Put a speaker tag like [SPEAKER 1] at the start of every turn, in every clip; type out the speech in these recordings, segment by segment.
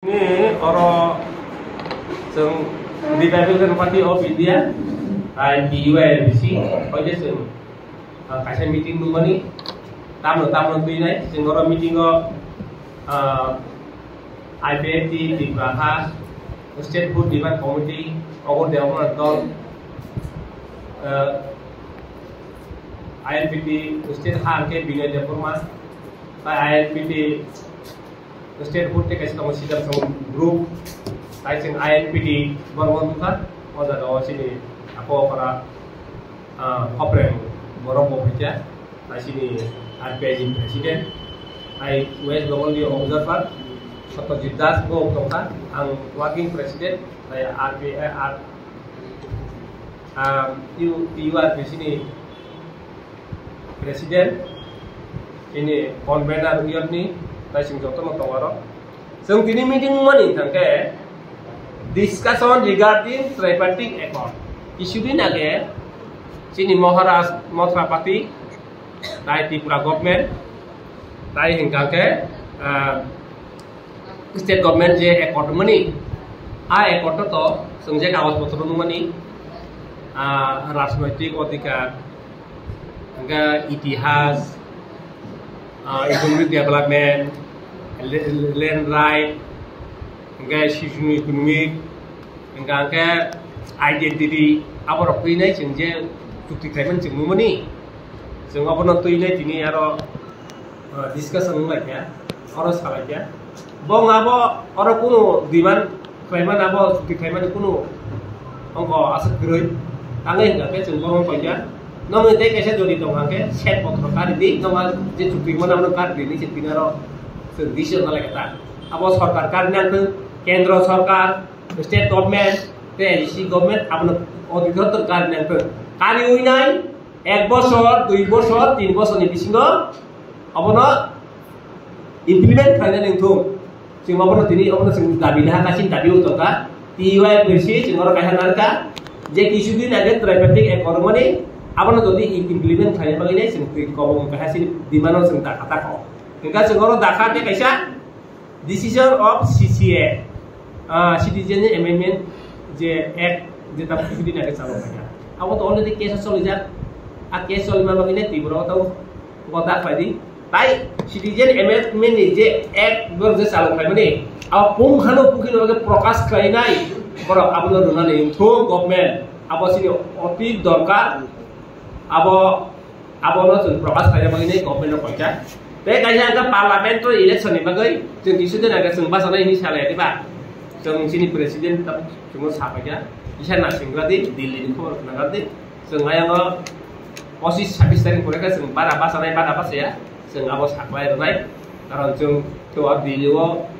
[SPEAKER 1] Ini orang yang Republican Party of India dan di UNBC, aja yang kasih meeting dulu nih, tamu tuh ini, yang orang meeting IPFT di Praha, State Food Demand Committee, orang dewan nonton, INPT State Harke Bina Deformas, INPT State Food Tech kasih tamu sidang sama grup, kasih INPT baru kan, ada doa sini aku para opereng borong bekerja, sini RPJ Presiden, West Bengal di observer, satu juta go kan, ang working Presiden, saya RPR, di sini Presiden, ini konvener uyat nih. Taising joto no tawaro. So kini meeting money tangke discussion regarding tripartite accord. Issue din age sini Maharashtra Party, tai Tripura government, tai hingkake state government je accord money. Accord to sungje kawas potro money. Rajnaitik odhikar, hingga itihas, economic development, land right, hingga socio economic, hingga identity, apa orang ini cenje tuti kaiman cemu mani, cuma apa nanti ini aro discussion lagi ya, orang salah ya, bang apa orang kuno diman kaiman apa tuti kaiman kuno, angko asal gerai, tangan hingga ke cuma orang kerja. Namun itu kayak saya dulu ke set potro kari di, namun jadi cukup mana mana kari ini jadi naro sedisi orang kata. Apa sarkar kari nanti kendra sarkar, state government, state government, apa auditor terkari nanti. Kari uinai, 1 বছর, 2 বছর, 3 বছর ni bisingo, apa no implement kali nanti tuh. Cuma apa no ini apa no sing dabi dah kasih dabi utang ka, tiwai bersih, cuma orang kaya narka, jadi isu ini ada tripartite ekonomi. Apa nanti jadi implement kalian begini, sengkri kau mengkasih di mana sengkak kata kau. Jika sengkoro dakar dia kaisa decision of CCA, Citizen Amendment je Act je tapi sudah nak calon mereka. Apa tu already case solijat, case solima begini tiba tahu kota apa di. Tai Citizen Amendment je Act berje calon mereka ni. Apa pun halo mungkin orang prokas kainai, kalau apa tu dunia ni untuk government, apa sini otik dorkar. Abo no sun prokas kaya begini government no kerja. Tapi kaya angka parliamentary election ni bagai, jeng isu tu naga sengba sana ini salah ya, tiba. Jeng sini presiden tapi cuma siapa aja. Isa nak singgah di Delhi ni kau nak di. Sengaya ngo posisi habis dari mereka sengba apa sana apa ya. Seng abo siapa ya naik. Karena jeng tuan Delhi wo,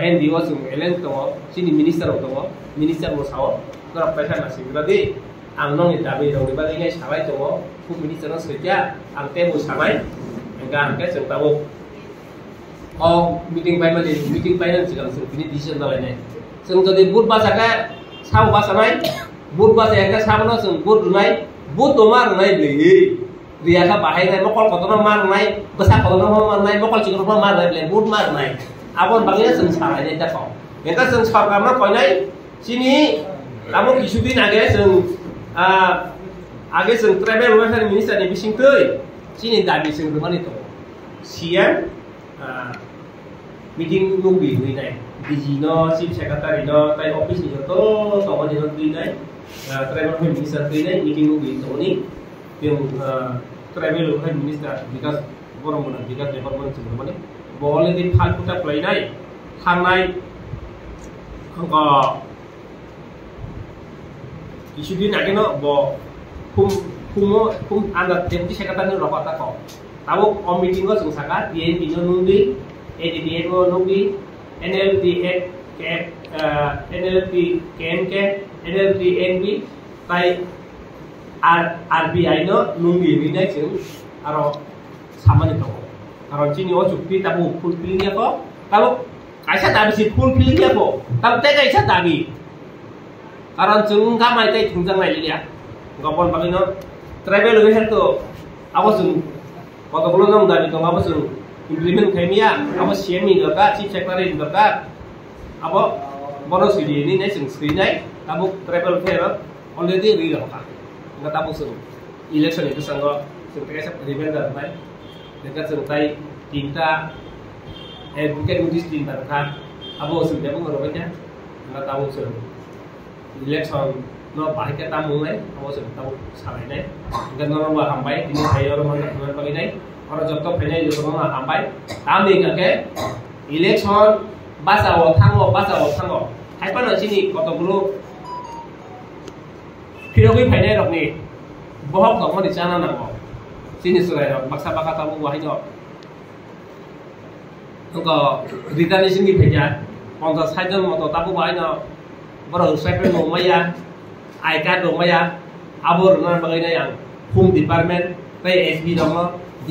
[SPEAKER 1] ND wo seng elen tu sini minister mo sawo. Kerap pesa nak singgah di. Ang nong itabi dong diba ingay sabay tungo kung minister ng sedya ang temo sabay hanggang kaya sa tawag meeting pa naman silang pini decision na lain sung jadi bud basa ka saw basa nai bud basa ka saw no sung bud nai bud tomar nai beli dia ka bahay nai mokol kotono mar nai basa kotono mar nai mokol cikro mar nai beli bud mar nai abon bagnya sung sabay nai ta ko hanggang sung sarkar na ko nai sini kamu kisudin agak sung आगे जों tribal welfare मिनिस्टारनि बिसिंखै सिनि दाबि जों रुमानि दङ CM meeting लुबि हैनाय डिजि न चिफ सेक्रेटारि न ताइ अफिस नि जतो तमनि न दुइनाय ट्राइबेल वेलफेयर मिनिस्टार दुइनाय मिटिं लुबि दङनि जों ट्राइबेल वेलफेयर मिनिस्टार बिकास बरमगोना बिकास डिपार्टमेन्ट जों रुमानि बहले फाल फुटा प्लायनाय थांनाय isu din lagi no bo kum anda deputy secretary no rokota ko tahu meeting ko sung saka DNP no nunggi ADDN no nunggi NLT NLT KMK NLT NB tai RBI no nunggi ni nai sung aro samani to aro chini o chukti tabu fulfill dia ko tahu kaisa dabi si fulfill dia ko tahu te kaisa dabi karena jeng kamai tay tungjang nai liya, ngapon pakai no travel weher to, apa jeng, waktu belum nong dari to apa jeng implement kami ya, apa CMI dorkar, chief secretary dorkar, abo bono sidi ini nai sing sri nai tabuk travel fair already ri hoka nggak tabuk sung election itu sanggo sing terkait remainder nai dekat sing tai tinta bukan udis tinta kan abo sing dia pun ngoroknya nggak tabuk sung election no bahaya tamu nai abo sing tabuk sarai nai nggak normal hambai ini saya orang mana pagi nai orang jodoh penai jodoh orang hambai kami kakek election basawo tango hai pa na sini kotogulu phirogi phainai rok ni bohok dong mo di chana nango sini surai rok baksa baka tamu wahai no engko ritani singi phaja 50 জন মতো tabu wahai no boro sepe no maya ai card no maya abor na bagai na yang home department tai SB dong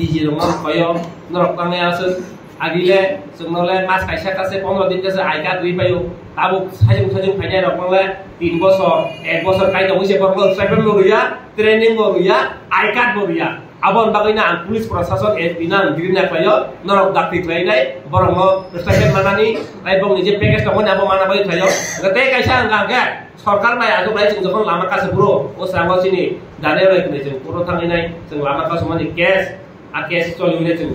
[SPEAKER 1] DG dong koyo norok tangai asun agile sungle mas kaisa kase 15 দিন kase ai card ri payo tabuk sajung phainai rok mangle 3 বছর 1 বছর kai dong se borgo sepen lo ya training lo ya ai card lo ya abon bagina ang pulis prasasok SB nang dirina payo norok dakti klainai borong sepen manani ai bong nije package dong abo mana bai payo gate kaisa angga সরকার নাই আজো লাই जों যখন লামা কাছে পুরো ও সাঙ্গ সিনি দানে রাই কনে जों পুরো থাঙ্গিনাই जों লামা কাছে মানে ক্যাশ আর ক্যাশ চলিলে जों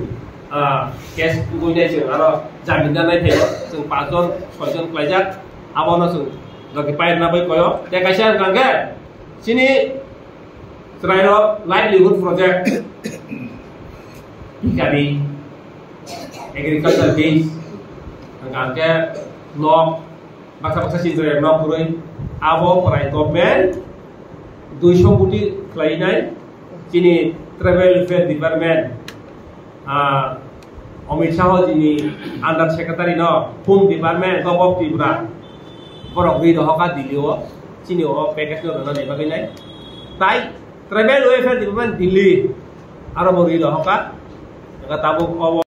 [SPEAKER 1] cash guinai जों आरो जामिन दानाय थायो जों 5 জন 6 জন क्लाइजाक आबोनो जों लगे पाइ ना बै कयो ते कायसा गांगे सिनि सरायरो लाइवलीहुड प्रोजेक्ट इकाबि एग्रीकल्चर बेस गांगे लक बाक्सा सिजरे न पुरै आबो पराय गभर्नमेन्ट 200 कोटी क्लाइनाय सिनि travel fair department Amit Shah jini Under Secretary no Home Department Top of Tripura borok ri dohoka dilio sini o package no dana nei bagai nai tai travel welfare department Delhi aro bori dohoka tabu